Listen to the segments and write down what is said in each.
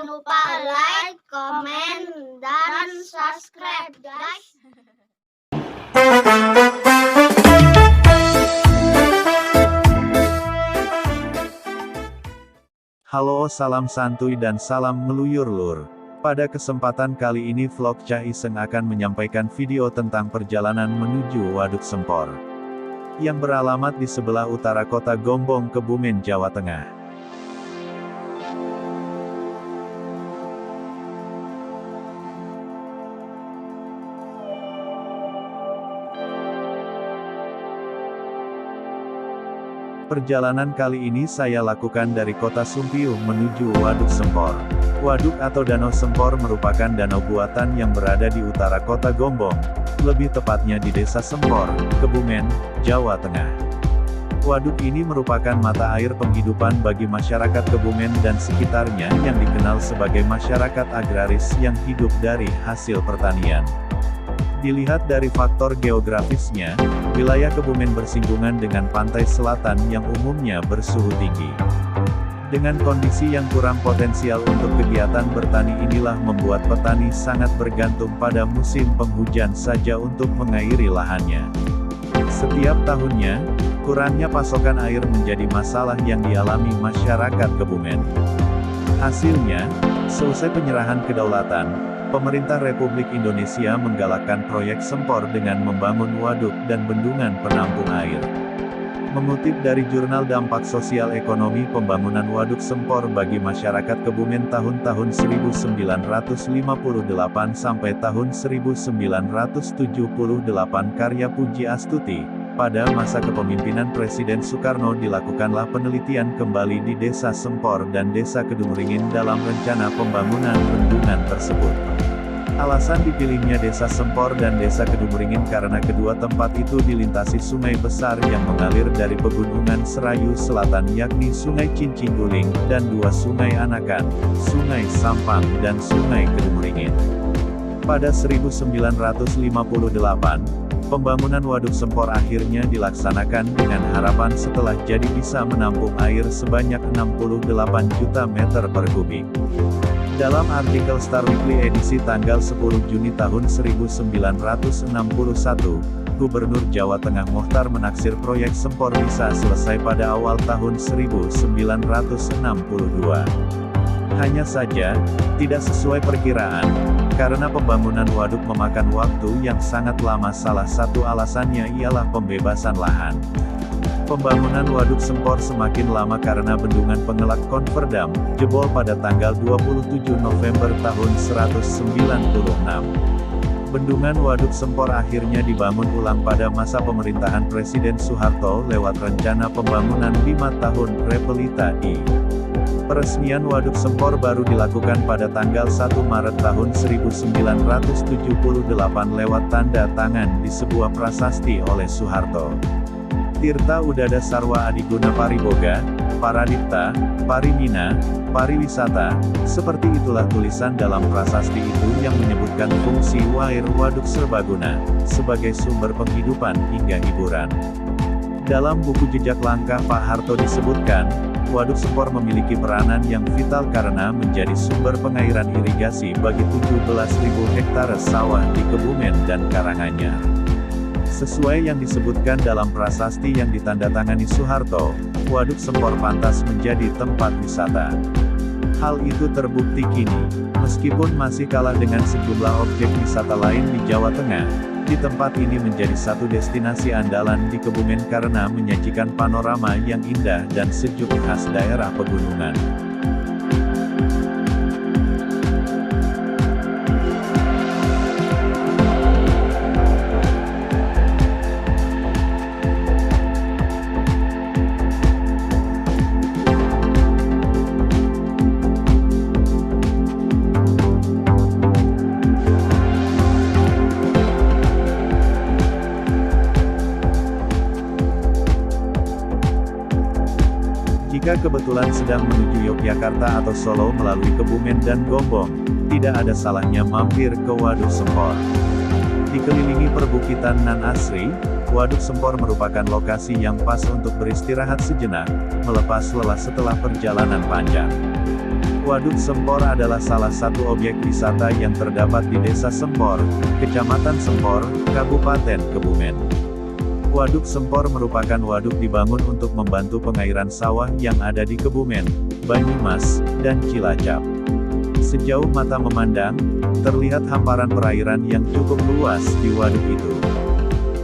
Jangan lupa like, komen, dan subscribe, guys. Halo, salam santuy dan salam meluyur lur. Pada kesempatan kali ini vlog Cah Iseng akan menyampaikan video tentang perjalanan menuju Waduk Sempor yang beralamat di sebelah utara kota Gombong, Kebumen, Jawa Tengah. Perjalanan kali ini saya lakukan dari kota Sumpiuh menuju Waduk Sempor. Waduk atau Danau Sempor merupakan danau buatan yang berada di utara kota Gombong, lebih tepatnya di Desa Sempor, Kebumen, Jawa Tengah. Waduk ini merupakan mata air penghidupan bagi masyarakat Kebumen dan sekitarnya yang dikenal sebagai masyarakat agraris yang hidup dari hasil pertanian. Dilihat dari faktor geografisnya, wilayah Kebumen bersinggungan dengan pantai selatan yang umumnya bersuhu tinggi. Dengan kondisi yang kurang potensial untuk kegiatan bertani inilah membuat petani sangat bergantung pada musim penghujan saja untuk mengairi lahannya. Setiap tahunnya, kurangnya pasokan air menjadi masalah yang dialami masyarakat Kebumen. Hasilnya, seusai penyerahan kedaulatan, pemerintah Republik Indonesia menggalakkan proyek Sempor dengan membangun waduk dan bendungan penampung air. Mengutip dari jurnal Dampak Sosial Ekonomi Pembangunan Waduk Sempor bagi Masyarakat Kebumen tahun-tahun 1958 sampai tahun 1978 karya Puji Astuti, pada masa kepemimpinan Presiden Soekarno dilakukanlah penelitian kembali di Desa Sempor dan Desa Kedungringin dalam rencana pembangunan bendungan tersebut. Alasan dipilihnya Desa Sempor dan Desa Kedungringin karena kedua tempat itu dilintasi sungai besar yang mengalir dari Pegunungan Serayu Selatan yakni Sungai Cincingguling, dan dua sungai anakan, Sungai Sampang dan Sungai Kedungringin. Pada 1958, pembangunan Waduk Sempor akhirnya dilaksanakan dengan harapan setelah jadi bisa menampung air sebanyak 68 juta meter per kubik. Dalam artikel Star Weekly edisi tanggal 10 Juni tahun 1961, Gubernur Jawa Tengah Mochtar menaksir proyek Sempor bisa selesai pada awal tahun 1962. Hanya saja, tidak sesuai perkiraan, karena pembangunan waduk memakan waktu yang sangat lama. Salah satu alasannya ialah pembebasan lahan. Pembangunan Waduk Sempor semakin lama karena bendungan Pengelak Konverdam jebol pada tanggal 27 November tahun 1996. Bendungan Waduk Sempor akhirnya dibangun ulang pada masa pemerintahan Presiden Soeharto lewat rencana pembangunan 5 tahun Repelita I. Peresmian Waduk Sempor baru dilakukan pada tanggal 1 Maret tahun 1978 lewat tanda tangan di sebuah prasasti oleh Soeharto. Tirta Udada Sarwa Adiguna Pariboga, Paradipta, Parimina, Pariwisata, seperti itulah tulisan dalam prasasti itu yang menyebutkan fungsi Wair Waduk Serbaguna, sebagai sumber penghidupan hingga hiburan. Dalam buku Jejak Langkah Pak Harto disebutkan, Waduk Sempor memiliki peranan yang vital karena menjadi sumber pengairan irigasi bagi 17.000 hektare sawah di Kebumen dan Karanganyar. Sesuai yang disebutkan dalam prasasti yang ditandatangani Soeharto, Waduk Sempor pantas menjadi tempat wisata. Hal itu terbukti kini, meskipun masih kalah dengan sejumlah objek wisata lain di Jawa Tengah, di tempat ini menjadi satu destinasi andalan di Kebumen karena menyajikan panorama yang indah dan sejuk khas daerah pegunungan. Jika kebetulan sedang menuju Yogyakarta atau Solo melalui Kebumen dan Gombong, tidak ada salahnya mampir ke Waduk Sempor. Dikelilingi perbukitan nan asri, Waduk Sempor merupakan lokasi yang pas untuk beristirahat sejenak, melepas lelah setelah perjalanan panjang. Waduk Sempor adalah salah satu objek wisata yang terdapat di Desa Sempor, Kecamatan Sempor, Kabupaten Kebumen. Waduk Sempor merupakan waduk dibangun untuk membantu pengairan sawah yang ada di Kebumen, Banyumas, dan Cilacap. Sejauh mata memandang, terlihat hamparan perairan yang cukup luas di waduk itu.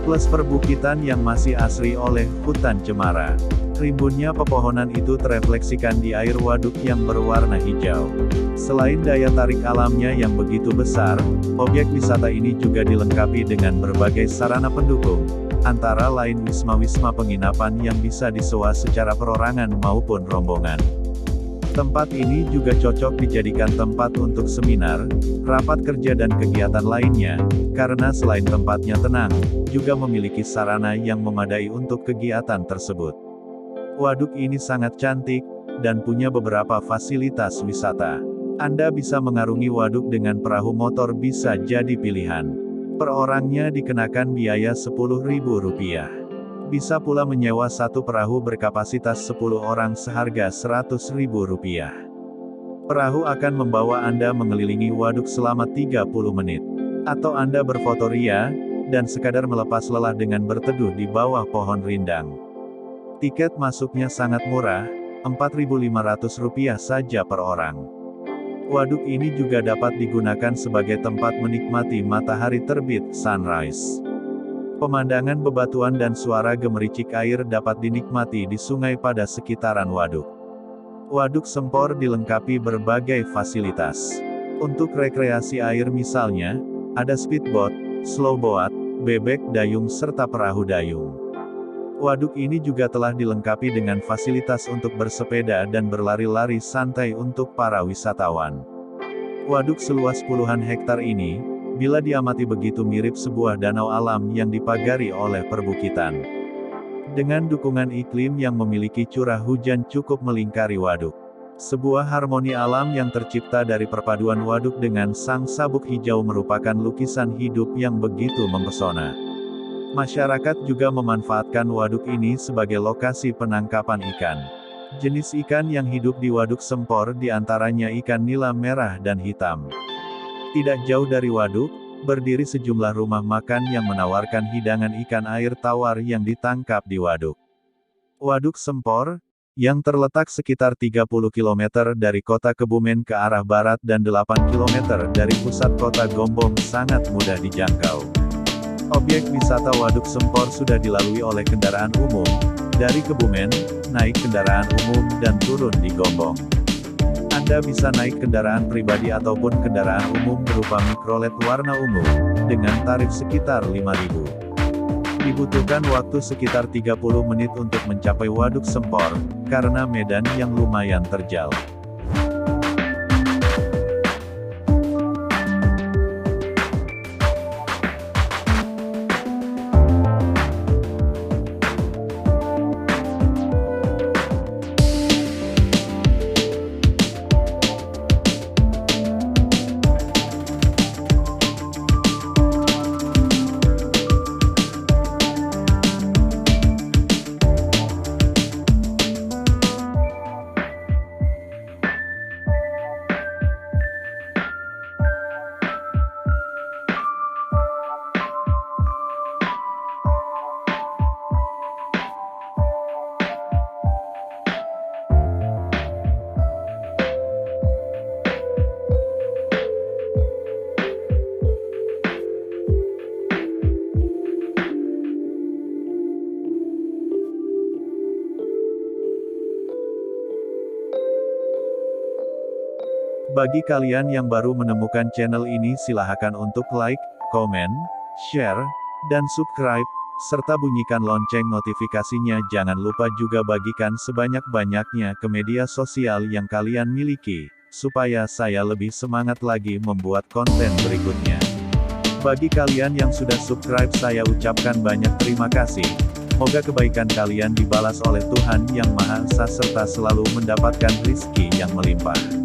Plus perbukitan yang masih asri oleh hutan cemara. Rimbunnya pepohonan itu terefleksikan di air waduk yang berwarna hijau. Selain daya tarik alamnya yang begitu besar, objek wisata ini juga dilengkapi dengan berbagai sarana pendukung, antara lain wisma-wisma penginapan yang bisa disewa secara perorangan maupun rombongan. Tempat ini juga cocok dijadikan tempat untuk seminar, rapat kerja dan kegiatan lainnya, karena selain tempatnya tenang, juga memiliki sarana yang memadai untuk kegiatan tersebut. Waduk ini sangat cantik, dan punya beberapa fasilitas wisata. Anda bisa mengarungi waduk dengan perahu motor bisa jadi pilihan. Per orangnya dikenakan biaya Rp10.000. Bisa pula menyewa satu perahu berkapasitas 10 orang seharga Rp100.000. Perahu akan membawa Anda mengelilingi waduk selama 30 menit. Atau Anda berfoto ria, dan sekadar melepas lelah dengan berteduh di bawah pohon rindang. Tiket masuknya sangat murah, Rp4.500 saja per orang. Waduk ini juga dapat digunakan sebagai tempat menikmati matahari terbit, sunrise. Pemandangan bebatuan dan suara gemericik air dapat dinikmati di sungai pada sekitaran waduk. Waduk Sempor dilengkapi berbagai fasilitas. Untuk rekreasi air misalnya, ada speedboat, slowboat, bebek dayung serta perahu dayung. Waduk ini juga telah dilengkapi dengan fasilitas untuk bersepeda dan berlari-lari santai untuk para wisatawan. Waduk seluas puluhan hektar ini, bila diamati begitu mirip sebuah danau alam yang dipagari oleh perbukitan. Dengan dukungan iklim yang memiliki curah hujan cukup melingkari waduk. Sebuah harmoni alam yang tercipta dari perpaduan waduk dengan sang sabuk hijau merupakan lukisan hidup yang begitu mempesona. Masyarakat juga memanfaatkan waduk ini sebagai lokasi penangkapan ikan. Jenis ikan yang hidup di Waduk Sempor diantaranya ikan nila merah dan hitam. Tidak jauh dari waduk, berdiri sejumlah rumah makan yang menawarkan hidangan ikan air tawar yang ditangkap di waduk. Waduk Sempor, yang terletak sekitar 30 km dari kota Kebumen ke arah barat dan 8 km dari pusat kota Gombong sangat mudah dijangkau. Objek wisata Waduk Sempor sudah dilalui oleh kendaraan umum, dari Kebumen, naik kendaraan umum dan turun di Gombong. Anda bisa naik kendaraan pribadi ataupun kendaraan umum berupa mikrolet warna ungu, dengan tarif sekitar Rp5.000. Dibutuhkan waktu sekitar 30 menit untuk mencapai Waduk Sempor, karena medan yang lumayan terjal. Bagi kalian yang baru menemukan channel ini silahkan untuk like, komen, share, dan subscribe, serta bunyikan lonceng notifikasinya. Jangan lupa juga bagikan sebanyak-banyaknya ke media sosial yang kalian miliki, supaya saya lebih semangat lagi membuat konten berikutnya. Bagi kalian yang sudah subscribe saya ucapkan banyak terima kasih. Semoga kebaikan kalian dibalas oleh Tuhan Yang Maha Esa serta selalu mendapatkan rizki yang melimpah.